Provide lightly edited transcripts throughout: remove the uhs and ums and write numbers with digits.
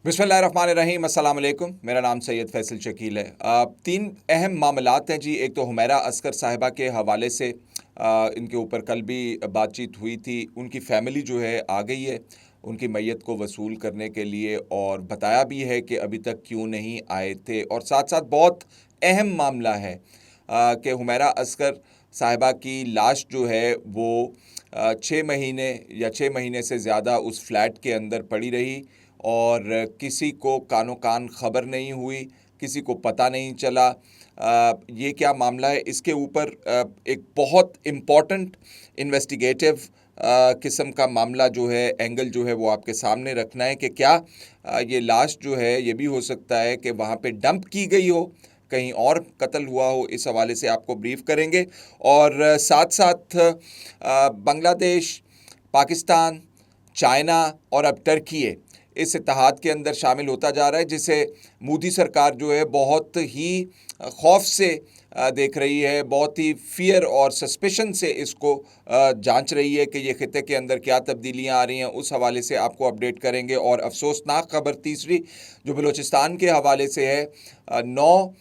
बिस्मिल्लाहिर्रहमानिर्रहीम, अस्सलाम वालेकुम। मेरा नाम सैयद फैसल शकील है। तीन अहम मामलात हैं जी। एक तो हुमैरा अस्कर साहिबा के हवाले से इनके ऊपर कल भी बातचीत हुई थी। उनकी फ़ैमिली जो है आ गई है उनकी मैयत को वसूल करने के लिए, और बताया भी है कि अभी तक क्यों नहीं आए थे। और साथ साथ बहुत अहम मामला है कि हुमैरा अस्कर साहिबा की लाश जो है वो 6 महीने या 6 महीने से ज़्यादा उस फ्लैट के अंदर पड़ी रही और किसी को कानो कान खबर नहीं हुई, किसी को पता नहीं चला। ये क्या मामला है, इसके ऊपर एक बहुत इम्पॉर्टेंट इन्वेस्टिगेटिव किस्म का मामला जो है, एंगल जो है वो आपके सामने रखना है कि क्या ये लाश जो है ये भी हो सकता है कि वहाँ पे डंप की गई हो, कहीं और कत्ल हुआ हो। इस हवाले से आपको ब्रीफ करेंगे। और साथ साथ बांग्लादेश, पाकिस्तान, चाइना और अब टर्की इस इत्तेहाद के अंदर शामिल होता जा रहा है, जिसे मोदी सरकार जो है बहुत ही खौफ से देख रही है, बहुत ही फियर और सस्पिशन से इसको जांच रही है कि ये खिते के अंदर क्या तब्दीलियां आ रही हैं। उस हवाले से आपको अपडेट करेंगे। और अफसोसनाक खबर तीसरी जो बलूचिस्तान के हवाले से है, 9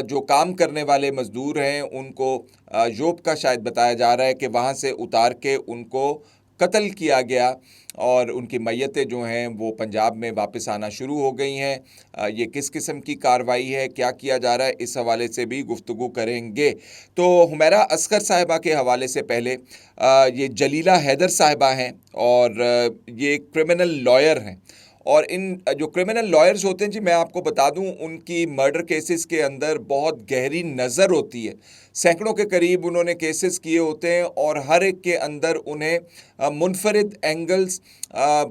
जो काम करने वाले मज़दूर हैं उनको जोब का शायद बताया जा रहा है कि वहाँ से उतार के उनको कत्ल किया गया और उनकी मैयतें जो हैं वो पंजाब में वापस आना शुरू हो गई हैं। ये किस किस्म की कार्रवाई है, क्या किया जा रहा है, इस हवाले से भी गुफ्तगू करेंगे। तो हुमैरा अस्कर साहिबा के हवाले से पहले ये जलीला हैदर साहिबा हैं और ये क्रिमिनल लॉयर हैं। और इन जो क्रिमिनल लॉयर्स होते हैं जी, मैं आपको बता दूं, उनकी मर्डर केसेस के अंदर बहुत गहरी नज़र होती है। सैकड़ों के करीब उन्होंने केसेस किए होते हैं और हर एक के अंदर उन्हें मुनफरिद एंगल्स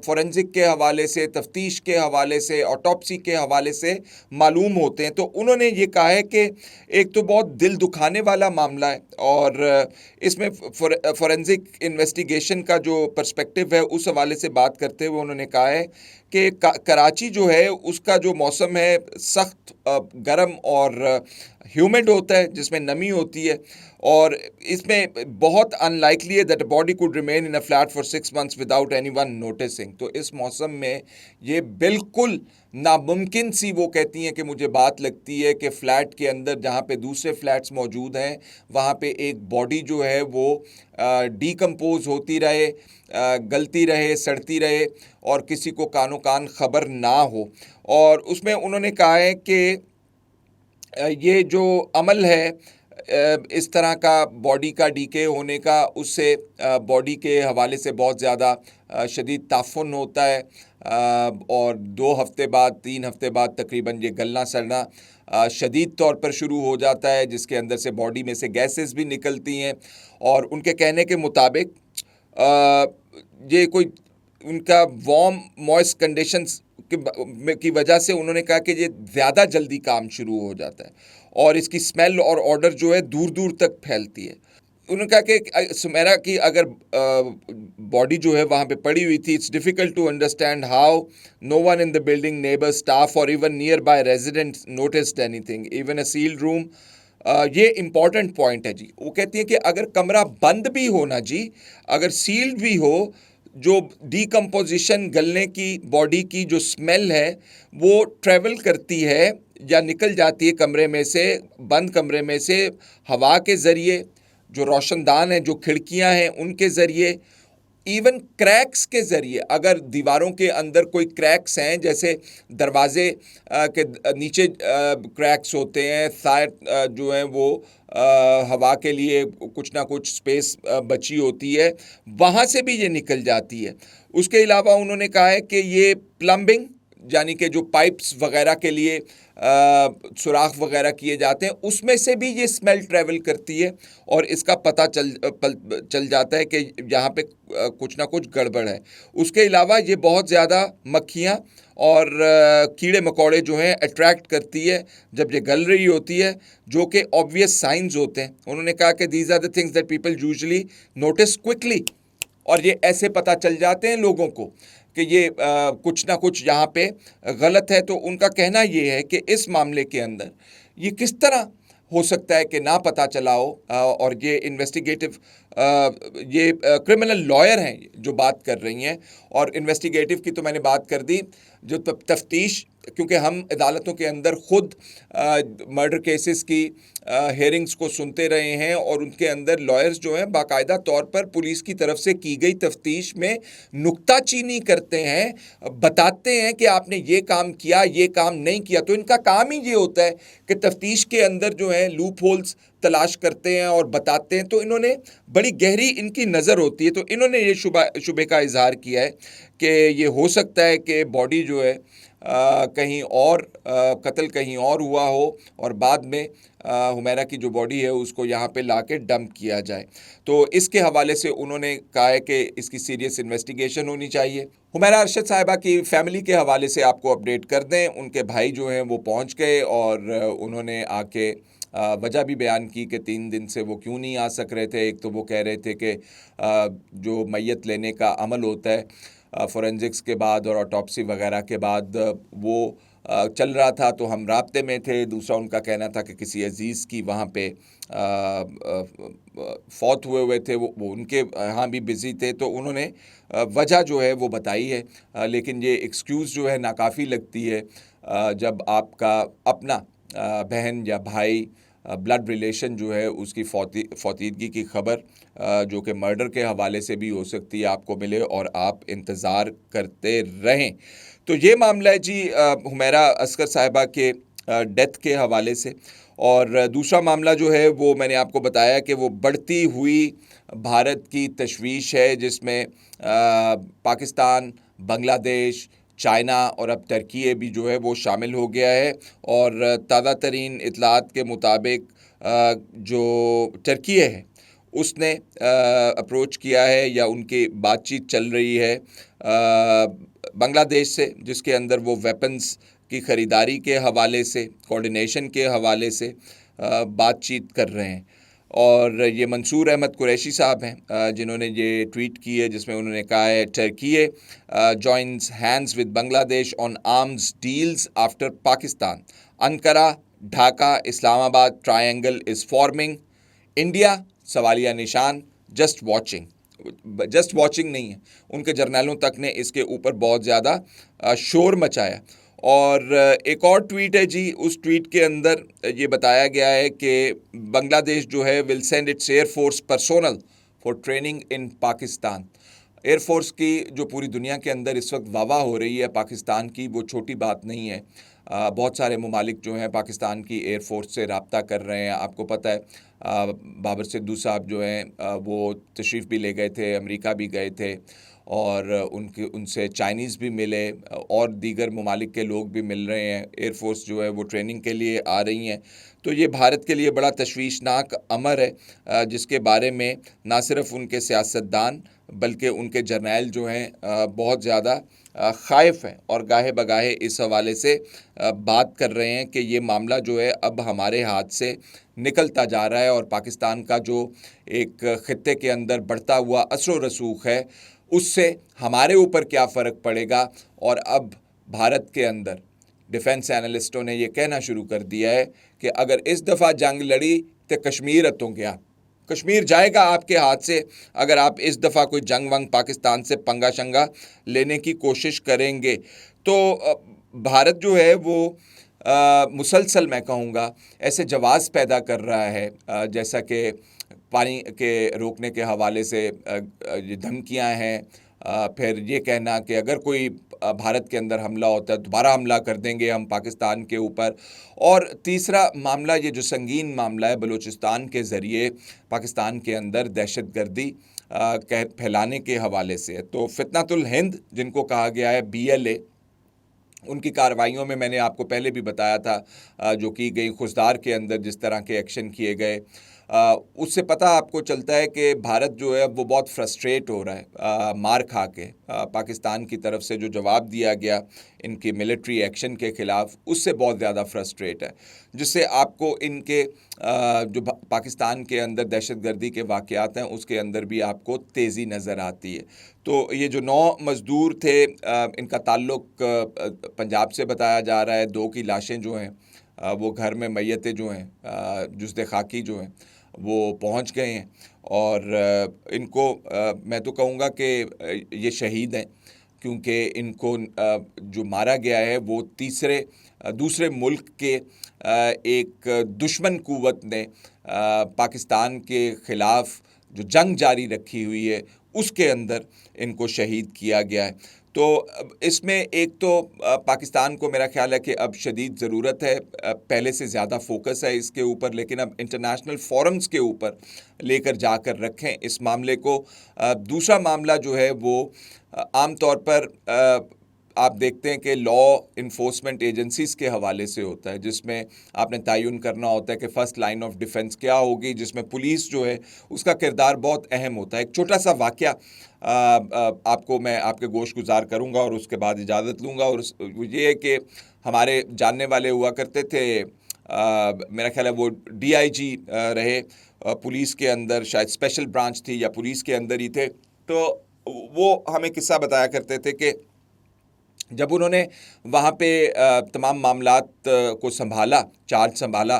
फोरेंसिक के हवाले से, तफ्तीश के हवाले से, ऑटोप्सी के हवाले से मालूम होते हैं। तो उन्होंने ये कहा है कि एक तो बहुत दिल दुखाने वाला मामला है और इसमें फोरेंसिक इन्वेस्टिगेशन का जो पर्सपेक्टिव है उस हवाले से बात करते हुए उन्होंने कहा है कि कराची जो है उसका जो मौसम है सख्त गर्म और ह्यूमिड होता है, जिसमें नमी होती है, और इसमें बहुत अनलाइकली है that body could remain in a flat for 6 months without anyone noticing. तो इस मौसम में ये बिल्कुल नामुमकिन सी, वो कहती हैं कि मुझे बात लगती है कि फ़्लैट के अंदर जहाँ पे दूसरे फ्लैट्स मौजूद हैं वहाँ पे एक बॉडी जो है वो डीकम्पोज होती रहे, गलती रहे, सड़ती रहे और किसी को कानो कान खबर ना हो। और उसमें उन्होंने कहा है कि ये जो अमल है इस तरह का बॉडी का डीके होने का, उससे बॉडी के हवाले से बहुत ज़्यादा शदीद ताफ़ुन होता है और 2 हफ़्ते बाद, 3 हफ़्ते बाद तकरीबन ये गलना सड़ना शदीद तौर पर शुरू हो जाता है, जिसके अंदर से बॉडी में से गैसेस भी निकलती हैं। और उनके कहने के मुताबिक ये कोई उनका वार्म मॉइस्ट कंडीशंस की वजह से उन्होंने कहा कि ये ज़्यादा जल्दी काम शुरू हो जाता है और इसकी स्मेल और ऑर्डर जो है दूर दूर तक फैलती है। उन्होंने कहा कि सुमेरा की अगर बॉडी जो है वहाँ पे पड़ी हुई थी, it's difficult to understand how no one in the building, neighbour, staff और even nearby residents noticed anything, even a sealed room. ये इम्पॉर्टेंट पॉइंट है जी। वो कहती हैं कि अगर कमरा बंद भी हो ना जी, अगर सील्ड भी हो, जो डीकम्पोजिशन, गलने की बॉडी की जो स्मेल है वो ट्रैवल करती है या निकल जाती है कमरे में से, बंद कमरे में से, हवा के ज़रिए, जो रोशनदान है, जो खिड़कियां हैं उनके ज़रिए, इवन क्रैक्स के ज़रिए। अगर दीवारों के अंदर कोई क्रैक्स हैं, जैसे दरवाजे के नीचे क्रैक्स होते हैं, शायद जो हैं वो हवा के लिए कुछ ना कुछ स्पेस बची होती है, वहाँ से भी ये निकल जाती है। उसके अलावा उन्होंने कहा है कि ये प्लम्बिंग, यानी कि जो पाइप्स वगैरह के लिए सुराख वगैरह किए जाते हैं, उसमें से भी ये स्मेल ट्रैवल करती है और इसका पता चल जाता है कि यहाँ पे कुछ ना कुछ गड़बड़ है। उसके अलावा ये बहुत ज़्यादा मक्खियाँ और कीड़े मकोड़े जो हैं अट्रैक्ट करती है जब ये गल रही होती है, जो कि ऑब्वियस साइंस होते हैं। उन्होंने कहा कि these are the things that people usually notice quickly, और ये ऐसे पता चल जाते हैं लोगों को कि ये कुछ ना कुछ यहाँ पे गलत है। तो उनका कहना ये है कि इस मामले के अंदर ये किस तरह हो सकता है कि ना पता चला हो, और ये इन्वेस्टिगेटिव ये क्रिमिनल लॉयर हैं जो बात कर रही हैं, और इन्वेस्टिगेटिव की तो मैंने बात कर दी। जो तफ्तीश, क्योंकि हम अदालतों के अंदर खुद मर्डर केसेस की हेयरिंग्स को सुनते रहे हैं, और उनके अंदर लॉयर्स जो हैं बाकायदा तौर पर पुलिस की तरफ से की गई तफ्तीश में नुक्ताचीनी करते हैं, बताते हैं कि आपने ये काम किया, ये काम नहीं किया। तो इनका काम ही ये होता है कि तफ्तीश के अंदर जो है लूप होल्स तलाश करते हैं और बताते हैं। तो इन्होंने बड़ी गहरी इनकी नज़र होती है। तो इन्होंने ये शुबे का इजहार किया है कि ये हो सकता है कि बॉडी जो है कहीं और कत्ल कहीं और हुआ हो, और बाद में हुमैरा की जो बॉडी है उसको यहाँ पे लाके डंप किया जाए। तो इसके हवाले से उन्होंने कहा है कि इसकी सीरियस इन्वेस्टिगेशन होनी चाहिए। हुमैरा अरशद साहिबा की फैमिली के हवाले से आपको अपडेट कर दें, उनके भाई जो हैं वो पहुँच गए, और उन्होंने आके वजह भी बयान की कि 3 दिन से वो क्यों नहीं आ सक रहे थे। एक तो वो कह रहे थे कि जो मैयत लेने का अमल होता है फोरेंसिक्स के बाद और ऑटोप्सी वगैरह के बाद, वो चल रहा था, तो हम राब्ते में थे। दूसरा उनका कहना था कि किसी अजीज़ की वहाँ पे फौत हुए थे, वो उनके यहाँ भी बिज़ी थे। तो उन्होंने वजह जो है वो बताई है, लेकिन ये एक्सक्यूज़ जो है नाकाफ़ी लगती है जब आपका अपना बहन या भाई ब्लड रिलेशन जो है उसकी फौतीदगी की खबर जो कि मर्डर के हवाले से भी हो सकती है आपको मिले, और आप इंतज़ार करते रहें। तो ये मामला है जी हुमैरा असगर साहिबा के डेथ के हवाले से। और दूसरा मामला जो है वो मैंने आपको बताया कि वो बढ़ती हुई भारत की तशवीश है, जिसमें पाकिस्तान, बांग्लादेश, चाइना और अब टर्की भी जो है वो शामिल हो गया है। और ताज़ा तरीन इतलात के मुताबिक जो टर्की है उसने अप्रोच किया है या उनकी बातचीत चल रही है बांग्लादेश से, जिसके अंदर वो वेपन्स की ख़रीदारी के हवाले से, कोऑर्डिनेशन के हवाले से बातचीत कर रहे हैं। और ये मंसूर अहमद कुरैशी साहब हैं जिन्होंने ये ट्वीट की है, जिसमें उन्होंने कहा है Turkey joins hands with Bangladesh on arms deals after Pakistan, Ankara, Dhaka, Islamabad triangle is forming, India सवालिया निशान, जस्ट वॉचिंग नहीं है, उनके जर्नलों तक ने इसके ऊपर बहुत ज़्यादा शोर मचाया। और एक और ट्वीट है जी, उस ट्वीट के अंदर ये बताया गया है कि बांग्लादेश जो है will send it's air force personnel for training in Pakistan. Air force की जो पूरी दुनिया के अंदर इस वक्त वाह हो रही है पाकिस्तान की, वो छोटी बात नहीं है। बहुत सारे ममालिक जो हैं पाकिस्तान की एयरफोर्स से रब्ता कर रहे हैं। आपको पता है बाबर सिद्धू साहब जो हैं वो तशरीफ़ भी ले गए थे, अमेरिका भी गए थे, और उनसे चाइनीज़ भी मिले, और दीगर ममालिक के लोग भी मिल रहे हैं। एयरफोर्स जो है वो ट्रेनिंग के लिए आ रही हैं। तो ये भारत के लिए बड़ा तशवीशनाक अमर है, जिसके बारे में ना सिर्फ उनके सियासतदान बल्कि उनके जर्नैल जो हैं बहुत ज़्यादा ख़ाइफ हैं, और गाहे बगाहे इस हवाले से बात कर रहे हैं कि ये मामला जो है अब हमारे हाथ से निकलता जा रहा है, और पाकिस्तान का जो एक ख़ित्ते के अंदर बढ़ता हुआ असर रसूख है उससे हमारे ऊपर क्या फ़र्क पड़ेगा। और अब भारत के अंदर डिफेंस एनालिस्टों ने ये कहना शुरू कर दिया है कि अगर इस दफ़ा जंग लड़ी तो कश्मीर अतों गया, कश्मीर जाएगा आपके हाथ से अगर आप इस दफ़ा कोई जंग वंग पाकिस्तान से पंगा शंगा लेने की कोशिश करेंगे। तो भारत जो है वो मुसलसल मैं कहूँगा ऐसे जवाज़ पैदा कर रहा है, जैसा कि पानी के रोकने के हवाले से ये धमकियाँ हैं, फिर ये कहना कि अगर कोई भारत के अंदर हमला होता है दोबारा हमला कर देंगे हम पाकिस्तान के ऊपर। और तीसरा मामला, ये जो संगीन मामला है बलूचिस्तान के ज़रिए पाकिस्तान के अंदर दहशतगर्दी फैलाने के हवाले से। तो फितनातुल हिंद जिनको कहा गया है BLA, उनकी कार्रवाइयों में मैंने आपको पहले भी बताया था जो की गई खुशदार के अंदर जिस तरह के एक्शन किए गए, उससे पता आपको चलता है कि भारत जो है वो बहुत फ्रस्ट्रेट हो रहा है मार खा के। पाकिस्तान की तरफ से जो जवाब दिया गया इनकी मिलिट्री एक्शन के ख़िलाफ़, उससे बहुत ज़्यादा फ्रस्ट्रेट है, जिससे आपको इनके जो पाकिस्तान के अंदर दहशतगर्दी के वाक़यात हैं उसके अंदर भी आपको तेज़ी नज़र आती है। तो ये जो 9 मज़दूर थे इनका ताल्लुक़ पंजाब से बताया जा रहा है। 2 की लाशें जो हैं वो घर में मैयतें जो हैं जुस्दे खाकी जो हैं वो पहुंच गए हैं और इनको मैं तो कहूँगा कि ये शहीद हैं, क्योंकि इनको जो मारा गया है वो दूसरे मुल्क के एक दुश्मन कुव्वत ने पाकिस्तान के ख़िलाफ़ जो जंग जारी रखी हुई है उसके अंदर इनको शहीद किया गया है। तो इसमें एक तो पाकिस्तान को मेरा ख़्याल है कि अब शदीद ज़रूरत है, पहले से ज़्यादा फोकस है इसके ऊपर, लेकिन अब इंटरनेशनल फोरम्स के ऊपर लेकर जाकर रखें इस मामले को। दूसरा मामला जो है वो आम तौर पर आप देखते हैं कि लॉ इन्फोर्समेंट एजेंसीज़ के हवाले से होता है, जिसमें आपने तयन करना होता है कि फ़र्स्ट लाइन ऑफ डिफेंस क्या होगी, जिसमें पुलिस जो है उसका किरदार बहुत अहम होता है। एक छोटा सा वाक़या आपको मैं आपके गोश गुजार करूँगा और उसके बाद इजाज़त लूँगा, और ये है कि हमारे जानने वाले हुआ करते थे, मेरा ख्याल है वो डीआईजी रहे पुलिस के अंदर, शायद स्पेशल ब्रांच थी या पुलिस के अंदर ही थे। तो वो हमें किस्सा बताया करते थे कि जब उन्होंने वहाँ पे तमाम मामलात को संभाला, चार्ज संभाला,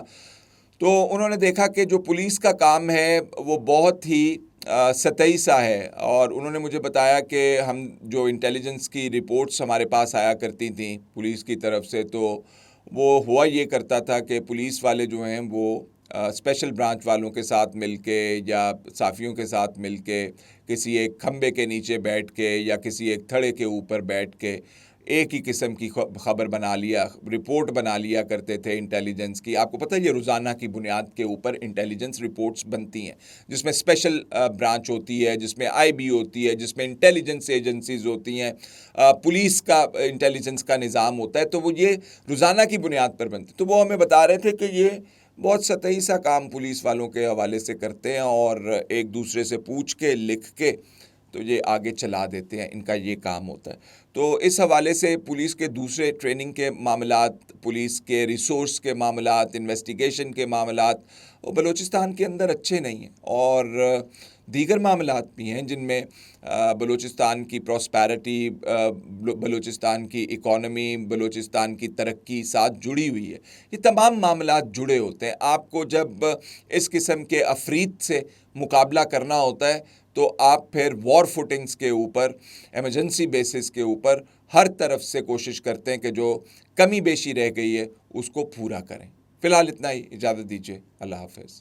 तो उन्होंने देखा कि जो पुलिस का काम है वो बहुत ही सतही सा है। और उन्होंने मुझे बताया कि हम जो इंटेलिजेंस की रिपोर्ट्स हमारे पास आया करती थी पुलिस की तरफ से, तो वो हुआ ये करता था कि पुलिस वाले जो हैं वो स्पेशल ब्रांच वालों के साथ मिलके या साफ़ियों के साथ मिलके किसी एक खंबे के नीचे बैठ के या किसी एक थड़े के ऊपर बैठ के एक ही किस्म की खबर बना लिया, रिपोर्ट बना लिया करते थे इंटेलिजेंस की। आपको पता है ये रोज़ाना की बुनियाद के ऊपर इंटेलिजेंस रिपोर्ट्स बनती हैं, जिसमें स्पेशल ब्रांच होती है, जिसमें आईबी होती है, जिसमें इंटेलिजेंस एजेंसीज होती हैं, पुलिस का इंटेलिजेंस का निज़ाम होता है। तो वो ये रोज़ाना की बुनियाद पर बनती। तो वो हमें बता रहे थे कि ये बहुत सतही सा काम पुलिस वालों के हवाले से करते हैं और एक दूसरे से पूछ के लिख के तो ये आगे चला देते हैं, इनका ये काम होता है। तो इस हवाले से पुलिस के दूसरे ट्रेनिंग के मामलात, पुलिस के रिसोर्स के मामलात, इन्वेस्टिगेशन के मामलात वो बलूचिस्तान के अंदर अच्छे नहीं हैं, और दीगर मामलात भी हैं जिनमें बलूचिस्तान की प्रॉस्पेरिटी, बलूचिस्तान की इकॉनमी, बलूचिस्तान की तरक्की साथ जुड़ी हुई है। ये तमाम मामलात जुड़े होते हैं। आपको जब इस किस्म के अफरीत से मुकाबला करना होता है तो आप फिर वॉर फुटिंग्स के ऊपर, एमरजेंसी बेसिस के ऊपर हर तरफ से कोशिश करते हैं कि जो कमी बेशी रह गई है उसको पूरा करें। फ़िलहाल इतना ही, इजाज़त दीजिए। अल्लाह हाफ़िज़।